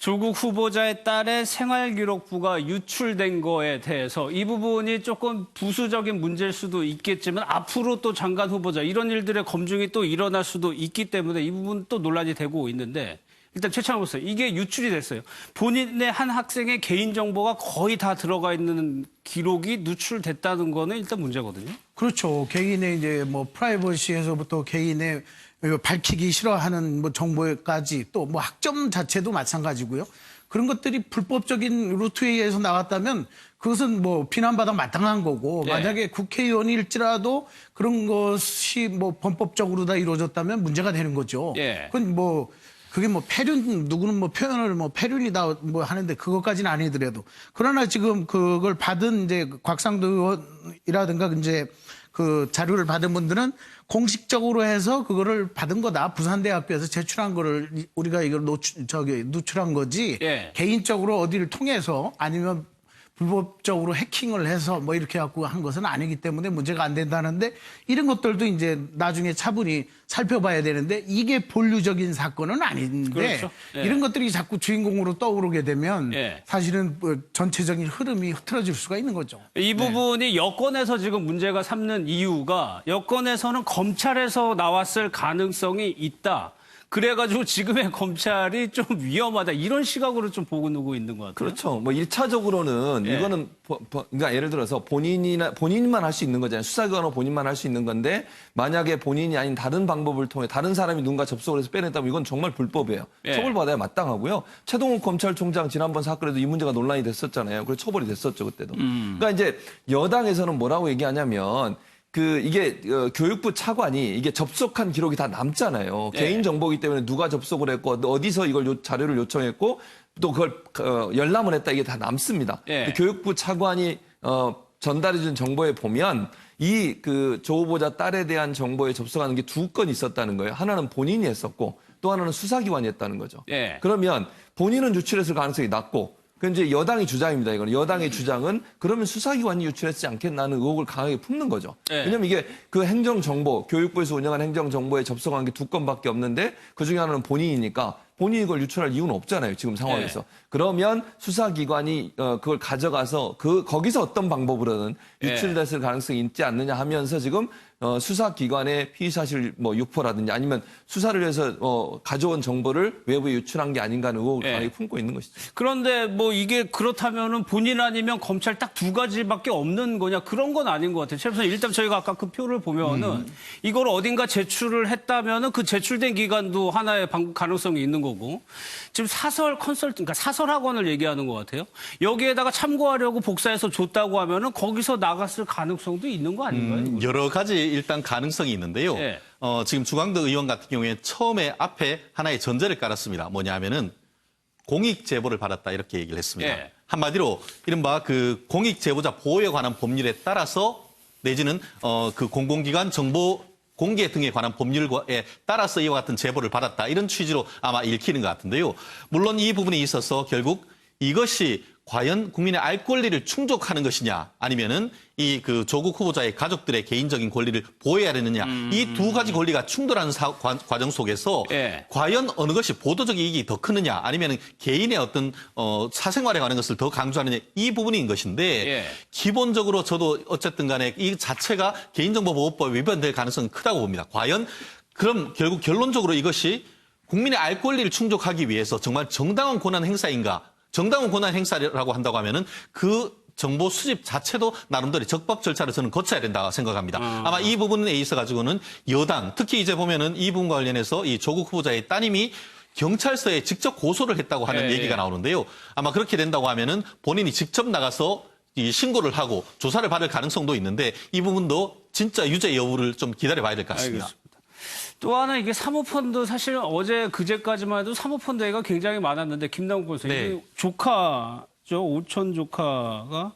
조국 후보자의 딸의 생활기록부가 유출된 거에 대해서 이 부분이 조금 부수적인 문제일 수도 있겠지만 앞으로 또 장관 후보자 이런 일들의 검증이 또 일어날 수도 있기 때문에 이 부분 또 논란이 되고 있는데 일단 최창호 보세요. 이게 유출이 됐어요. 본인의 한 학생의 개인정보가 거의 다 들어가 있는 기록이 누출됐다는 거는 일단 문제거든요. 그렇죠. 개인의 이제 뭐 프라이버시에서부터 개인의 밝히기 싫어하는 뭐 정보까지 또 뭐 학점 자체도 마찬가지고요. 그런 것들이 불법적인 루트에 의해서 나왔다면 그것은 뭐 비난받아 마땅한 거고 예. 만약에 국회의원일지라도 그런 것이 뭐 범법적으로 다 이루어졌다면 문제가 되는 거죠. 예. 그건 뭐 그게 뭐 폐륜 누구는 뭐 표현을 뭐 폐륜이다 뭐 하는데 그것까지는 아니더라도 그러나 지금 그걸 받은 이제 곽상도 의원이라든가 이제 그 자료를 받은 분들은 공식적으로 해서 그거를 받은 거다. 부산대학교에서 제출한 거를 우리가 이걸 누출한 거지. 예. 개인적으로 어디를 통해서 아니면 불법적으로 해킹을 해서 뭐 이렇게 갖고 한 것은 아니기 때문에 문제가 안 된다는데 이런 것들도 이제 나중에 차분히 살펴봐야 되는데 이게 본류적인 사건은 아닌데 그렇죠. 예. 이런 것들이 자꾸 주인공으로 떠오르게 되면 예. 사실은 뭐 전체적인 흐름이 흐트러질 수가 있는 거죠. 이 부분이 여권에서 지금 문제가 삼는 이유가 여권에서는 검찰에서 나왔을 가능성이 있다. 그래가지고 지금의 검찰이 좀 위험하다. 이런 시각으로 좀 보고 있는 것 같아요. 그렇죠. 뭐 1차적으로는 예. 이거는 그러니까 예를 들어서 본인만 할 수 있는 거잖아요. 수사기관은 본인만 할 수 있는 건데 만약에 본인이 아닌 다른 방법을 통해 다른 사람이 누군가 접속을 해서 빼냈다면 이건 정말 불법이에요. 예. 처벌받아야 마땅하고요. 최동욱 검찰총장 지난번 사건에도 이 문제가 논란이 됐었잖아요. 그래서 처벌이 됐었죠, 그때도. 그러니까 이제 여당에서는 뭐라고 얘기하냐면 이게 교육부 차관이 이게 접속한 기록이 다 남잖아요. 예. 개인 정보이기 때문에 누가 접속을 했고 어디서 이걸 자료를 요청했고 또 그걸 열람을 했다 이게 다 남습니다. 예. 교육부 차관이 전달해준 정보에 보면 조 후보자 딸에 대한 정보에 접속하는 게 두 건 있었다는 거예요. 하나는 본인이 했었고 또 하나는 수사기관이 했다는 거죠. 예. 그러면 본인은 유출했을 가능성이 낮고 그 이제 여당의 주장입니다. 이거는 여당의 주장은 그러면 수사기관이 유출했지 않겠나는 의혹을 강하게 품는 거죠. 네. 왜냐하면 이게 그 행정정보, 교육부에서 운영한 행정정보에 접속한 게 두 건밖에 없는데 그 중에 하나는 본인이니까 본인이 그걸 유출할 이유는 없잖아요. 지금 상황에서. 네. 그러면 수사기관이 그걸 가져가서 거기서 어떤 방법으로든 유출됐을 가능성이 있지 않느냐 하면서 지금 수사기관의 피의사실 유포라든지 아니면 수사를 위해서 가져온 정보를 외부에 유출한 게 아닌가 하는 의혹을 강하게 품고 있는 것이죠. 그런데 뭐 이게 그렇다면은 본인 아니면 검찰 딱 두 가지밖에 없는 거냐 그런 건 아닌 것 같아요. 최소한 일단 저희가 아까 그 표를 보면은 이걸 어딘가 제출을 했다면은 그 제출된 기관도 하나의 가능성이 있는 거고 지금 사설 컨설팅, 그러니까 사설 학원을 얘기하는 것 같아요. 여기에다가 참고하려고 복사해서 줬다고 하면은 거기서 나갔을 가능성도 있는 거 아닌가요? 여러 가지 일단 가능성이 있는데요. 예. 지금 주광덕 의원 같은 경우에 처음에 앞에 하나의 전제를 깔았습니다. 뭐냐면은 공익 제보를 받았다 이렇게 얘기를 했습니다. 예. 한마디로 이른바 그 공익 제보자 보호에 관한 법률에 따라서 내지는 그 공공기관 정보 공개 등에 관한 법률에 따라서 이와 같은 제보를 받았다. 이런 취지로 아마 읽히는 것 같은데요. 물론 이 부분에 있어서 결국 이것이 과연 국민의 알 권리를 충족하는 것이냐 아니면은 그 조국 후보자의 가족들의 개인적인 권리를 보호해야 되느냐 이 두 가지 권리가 충돌하는 과정 속에서 예. 과연 어느 것이 보도적 이익이 더 크느냐 아니면은 개인의 어떤 사생활에 관한 것을 더 강조하느냐 이 부분인 것인데 예. 기본적으로 저도 어쨌든 간에 이 자체가 개인정보보호법 위반될 가능성은 크다고 봅니다. 과연 그럼 결국 결론적으로 이것이 국민의 알 권리를 충족하기 위해서 정말 정당한 권한 행사인가? 정당한 권한 행사라고 한다고 하면은 그 정보 수집 자체도 나름대로 적법 절차를 저는 거쳐야 된다고 생각합니다. 아마 이 부분에 있어 가지고는 여당, 특히 이제 보면은 이 부분과 관련해서 이 조국 후보자의 따님이 경찰서에 직접 고소를 했다고 하는 예, 얘기가 예. 나오는데요. 아마 그렇게 된다고 하면은 본인이 직접 나가서 이 신고를 하고 조사를 받을 가능성도 있는데 이 부분도 진짜 유죄 여부를 좀 기다려 봐야 될 것 같습니다. 알겠습니다. 또 하나 이게 사모펀드 사실 어제 그제까지만 해도 사모펀드 얘기가 굉장히 많았는데 김남국 변호사 네. 조카죠 오촌 조카가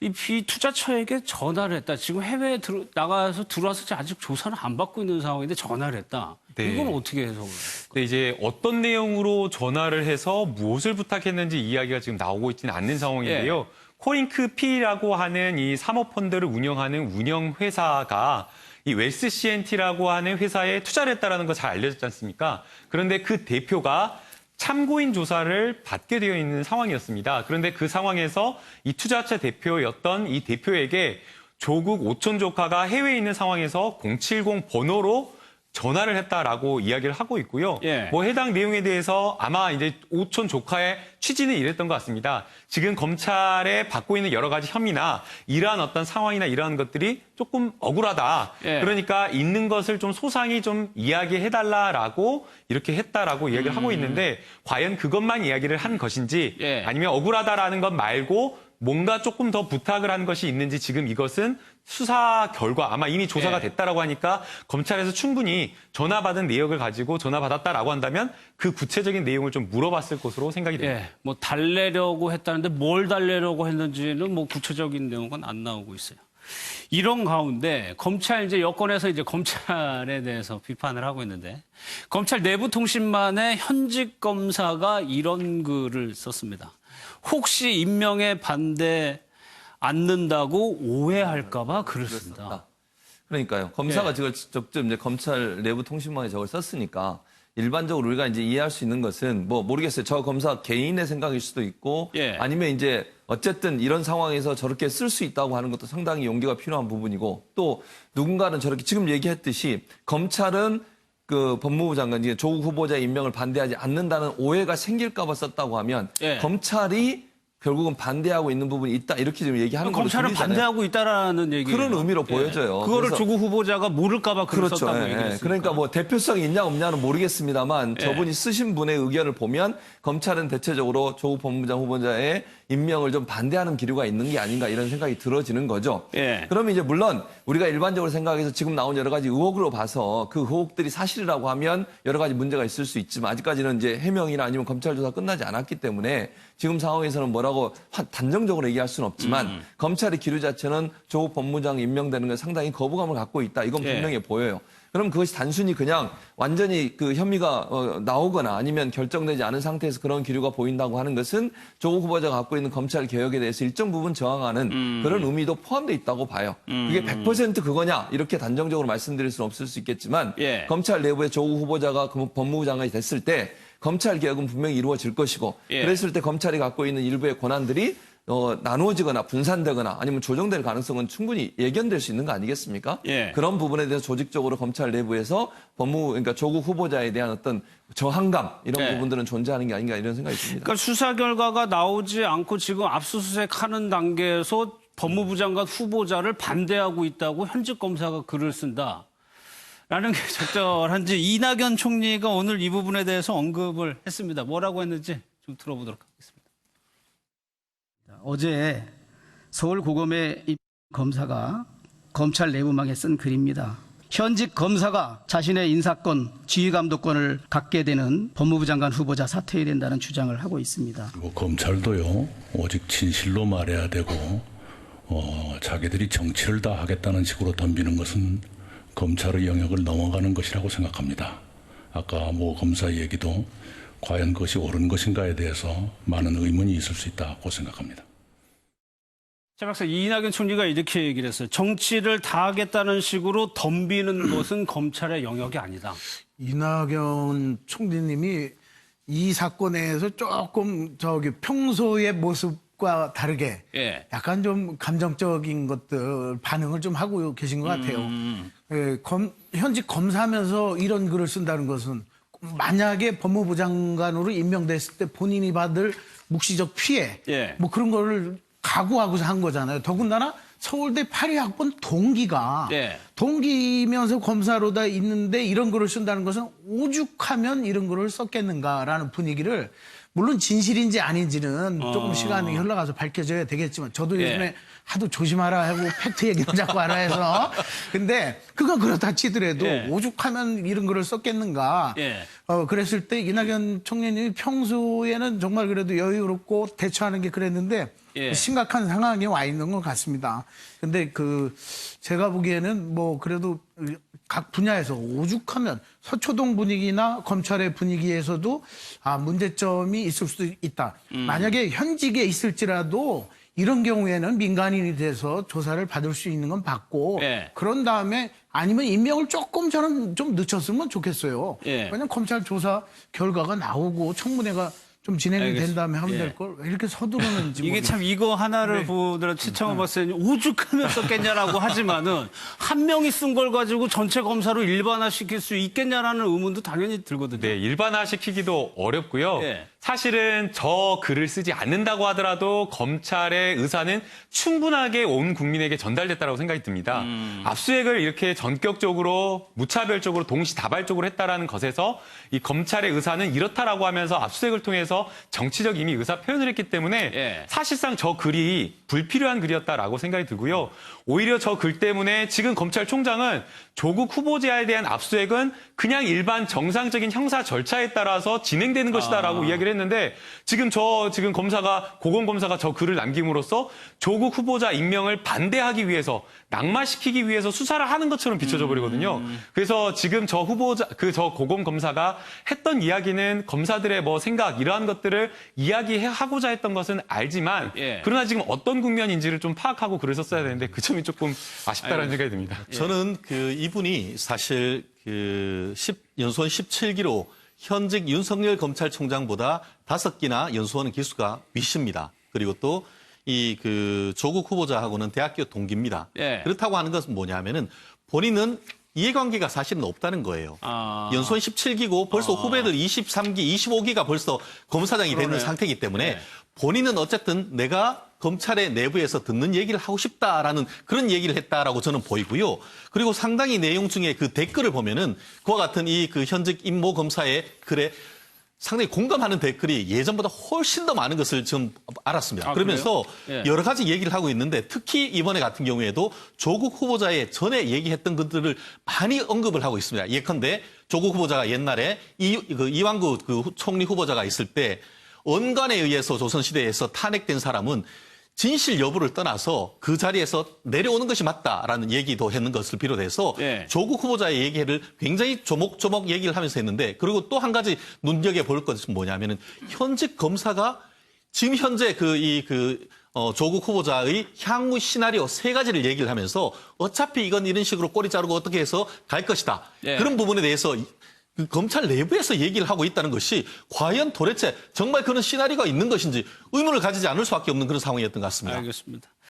이 비투자처에게 전화를 했다. 지금 해외에 나가서 들어와서 아직 조사를 안 받고 있는 상황인데 전화를 했다. 네. 이건 어떻게 해석을? 네, 이제 어떤 내용으로 전화를 해서 무엇을 부탁했는지 이야기가 지금 나오고 있지는 않는 상황인데요. 코링크 P라고 하는 이 사모펀드를 운영하는 운영회사가 이 웨스 CNT라고 하는 회사에 투자를 했다는 거 잘 알려졌지 않습니까? 그런데 그 대표가 참고인 조사를 받게 되어 있는 상황이었습니다. 그런데 그 상황에서 이 투자처 대표였던 이 대표에게 조국 오촌 조카가 해외에 있는 상황에서 070 번호로 전화를 했다라고 이야기를 하고 있고요. 예. 뭐 해당 내용에 대해서 아마 이제 오촌 조카의 취지는 이랬던 것 같습니다. 지금 검찰에 받고 있는 여러 가지 혐의나 이러한 어떤 상황이나 이러한 것들이 조금 억울하다. 예. 그러니까 있는 것을 좀 소상히 좀 이야기해달라라고 이렇게 했다라고 이야기를 하고 있는데 과연 그것만 이야기를 한 것인지 예. 아니면 억울하다라는 것 말고 뭔가 조금 더 부탁을 한 것이 있는지 지금 이것은 수사 결과 아마 이미 조사가 예. 됐다라고 하니까 검찰에서 충분히 전화 받은 내역을 가지고 전화 받았다라고 한다면 그 구체적인 내용을 좀 물어봤을 것으로 생각이 됩니다. 예, 뭐 달래려고 했다는데 뭘 달래려고 했는지는 뭐 구체적인 내용은 안 나오고 있어요. 이런 가운데 검찰 이제 여권에서 이제 검찰에 대해서 비판을 하고 있는데 검찰 내부통신만에 현직 검사가 이런 글을 썼습니다. 혹시 임명에 반대 않는다고 오해할까봐 글을 쓴다. 그러니까요. 검사가 예. 저걸 직접 이제 검찰 내부 통신망에 저걸 썼으니까 일반적으로 우리가 이제 이해할 수 있는 것은 뭐 모르겠어요. 저 검사 개인의 생각일 수도 있고 예. 아니면 이제 어쨌든 이런 상황에서 저렇게 쓸 수 있다고 하는 것도 상당히 용기가 필요한 부분이고 또 누군가는 저렇게 지금 얘기했듯이 검찰은 그 법무부 장관, 조국 후보자의 임명을 반대하지 않는다는 오해가 생길까 봐 썼다고 하면 예. 검찰이 결국은 반대하고 있는 부분이 있다 이렇게 지금 얘기하는 걸로 검찰은 들리잖아요. 반대하고 있다라는 얘기예요. 그런 의미로 보여져요. 그거를 그래서- 조국 후보자가 모를까봐 글을 그렇죠. 썼다고 예, 얘기했습니다. 그러니까 뭐 대표성이 있냐 없냐는 모르겠습니다만 예. 저분이 쓰신 분의 의견을 보면 검찰은 대체적으로 조국 법무부장 후보자의 임명을 좀 반대하는 기류가 있는 게 아닌가 이런 생각이 들어지는 거죠. 예. 그러면 이제 물론 우리가 일반적으로 생각해서 지금 나온 여러 가지 의혹으로 봐서 그 의혹들이 사실이라고 하면 여러 가지 문제가 있을 수 있지만 아직까지는 이제 해명이나 아니면 검찰 조사 끝나지 않았기 때문에 지금 상황에서는 뭐라고 단정적으로 얘기할 수는 없지만 검찰의 기류 자체는 조국 법무부장 임명되는 게 상당히 거부감을 갖고 있다. 이건 예. 분명히 보여요. 그럼 그것이 단순히 그냥 완전히 그 혐의가 나오거나 아니면 결정되지 않은 상태에서 그런 기류가 보인다고 하는 것은 조국 후보자가 갖고 있는 검찰 개혁에 대해서 일정 부분 저항하는 그런 의미도 포함되어 있다고 봐요. 그게 100% 그거냐 이렇게 단정적으로 말씀드릴 수는 없을 수 있겠지만 예. 검찰 내부에 조국 후보자가 법무부 장관이 됐을 때 검찰 개혁은 분명히 이루어질 것이고 예. 그랬을 때 검찰이 갖고 있는 일부의 권한들이 나누어지거나 분산되거나 아니면 조정될 가능성은 충분히 예견될 수 있는 거 아니겠습니까? 예. 그런 부분에 대해서 조직적으로 검찰 내부에서 그러니까 조국 후보자에 대한 어떤 저항감 이런 예. 부분들은 존재하는 게 아닌가 이런 생각이 듭니다. 그러니까 수사 결과가 나오지 않고 지금 압수수색하는 단계에서 법무부 장관 후보자를 반대하고 있다고 현직 검사가 글을 쓴다. 라는 게 적절한지 이낙연 총리가 오늘 이 부분에 대해서 언급을 했습니다. 뭐라고 했는지 좀 들어보도록 하겠습니다. 어제 서울고검의 검사가 검찰 내부망에 쓴 글입니다. 현직 검사가 자신의 인사권, 지휘감독권을 갖게 되는 법무부 장관 후보자 사퇴해야 된다는 주장을 하고 있습니다. 그리고 검찰도요, 오직 진실로 말해야 되고 자기들이 정치를 다 하겠다는 식으로 덤비는 것은 검찰의 영역을 넘어가는 것이라고 생각합니다. 아까 모 검사 얘기도 과연 그것이 옳은 것인가에 대해서 많은 의문이 있을 수 있다고 생각합니다. 자, 박사 이낙연 총리가 이렇게 얘기를 했어요. 정치를 다 하겠다는 식으로 덤비는 것은 검찰의 영역이 아니다. 이낙연 총리님이 이 사건에서 조금 평소의 모습과 다르게 예. 약간 좀 감정적인 것들 반응을 좀 하고 계신 것 같아요. 예, 현직 검사하면서 이런 글을 쓴다는 것은 만약에 법무부 장관으로 임명됐을 때 본인이 받을 묵시적 피해 예. 뭐 그런 거를 각오하고서 한 거잖아요. 더군다나 서울대 파리학번 동기가 예. 동기면서 검사로 다 있는데 이런 글을 쓴다는 것은 오죽하면 이런 글을 썼겠는가라는 분위기를 물론 진실인지 아닌지는 조금 시간이 흘러가서 밝혀져야 되겠지만 저도 예. 요즘에 하도 조심하라 하고 팩트 얘기는 자꾸 하라 해서 근데 그건 그렇다 치더라도 예. 오죽하면 이런 글을 썼겠는가 예. 그랬을 때 이낙연 총리님이 평소에는 정말 그래도 여유롭고 대처하는 게 그랬는데 예. 심각한 상황에 와 있는 것 같습니다. 근데 제가 보기에는 뭐 그래도 각 분야에서 오죽하면 서초동 분위기나 검찰의 분위기에서도 문제점이 있을 수도 있다. 만약에 현직에 있을지라도 이런 경우에는 민간인이 돼서 조사를 받을 수 있는 건 받고 예. 그런 다음에 아니면 임명을 조금 저는 좀 늦췄으면 좋겠어요. 예. 왜냐면 검찰 조사 결과가 나오고 청문회가 좀 진행이 된 다음에 하면 예. 될 걸 왜 이렇게 서두르는지 이게 참 이거 하나를 보더라도 최창원 박사님 오죽하면 썼겠냐라고 하지만은 한 명이 쓴 걸 가지고 전체 검사로 일반화시킬 수 있겠냐라는 의문도 당연히 들거든요. 네, 일반화시키기도 어렵고요. 예. 사실은 저 글을 쓰지 않는다고 하더라도 검찰의 의사는 충분하게 온 국민에게 전달됐다고 생각이 듭니다. 압수수색을 이렇게 전격적으로 무차별적으로 동시다발적으로 했다라는 것에서 이 검찰의 의사는 이렇다라고 하면서 압수수색을 통해서 정치적 이미 의사 표현을 했기 때문에 예. 사실상 저 글이 불필요한 글이었다라고 생각이 들고요. 오히려 저 글 때문에 지금 검찰총장은 조국 후보자에 대한 압수수색은 그냥 일반 정상적인 형사 절차에 따라서 진행되는 것이다라고 이야기를 했는데 지금 검사가 고검검사가 저 글을 남김으로써 조국 후보자 임명을 반대하기 위해서 낙마시키기 위해서 수사를 하는 것처럼 비춰져 버리거든요. 그래서 지금 저 고검검사가 했던 이야기는 검사들의 뭐 생각 이러한 것들을 이야기하고자 했던 것은 알지만 예. 그러나 지금 어떤 국면인지를 좀 파악하고 글을 썼어야 되는데 그 점이 조금 아쉽다라는 생각이 듭니다. 저는 이분이 사실 연수원 17기로 현직 윤석열 검찰총장보다 5기나 연수원 기수가 위십니다. 그리고 또 조국 후보자하고는 대학교 동기입니다. 예. 그렇다고 하는 것은 뭐냐면은 본인은 이해관계가 사실은 없다는 거예요. 연수원 17기고 벌써 후배들 23기, 25기가 벌써 검사장이 되는 상태이기 때문에 네. 본인은 어쨌든 내가 검찰의 내부에서 듣는 얘기를 하고 싶다라는 그런 얘기를 했다라고 저는 보이고요. 그리고 상당히 내용 중에 그 댓글을 보면은 그와 같은 현직 임모 검사의 글에 상당히 공감하는 댓글이 예전보다 훨씬 더 많은 것을 지금 알았습니다. 그러면서 그래요? 예. 여러 가지 얘기를 하고 있는데 특히 이번에 같은 경우에도 조국 후보자의 전에 얘기했던 것들을 많이 언급을 하고 있습니다. 예컨대 조국 후보자가 옛날에 이완구 총리 후보자가 있을 때 언간에 의해서 조선시대에서 탄핵된 사람은 진실 여부를 떠나서 그 자리에서 내려오는 것이 맞다라는 얘기도 했는 것을 비롯해서 예. 조국 후보자의 얘기를 굉장히 조목조목 얘기를 하면서 했는데 그리고 또 한 가지 눈여겨볼 것은 뭐냐면은 현직 검사가 지금 현재 조국 후보자의 향후 시나리오 3가지를 얘기를 하면서 어차피 이건 이런 식으로 꼬리 자르고 어떻게 해서 갈 것이다. 예. 그런 부분에 대해서 검찰 내부에서 얘기를 하고 있다는 것이 과연 도대체 정말 그런 시나리오가 있는 것인지 의문을 가지지 않을 수밖에 없는 그런 상황이었던 것 같습니다. 알겠습니다.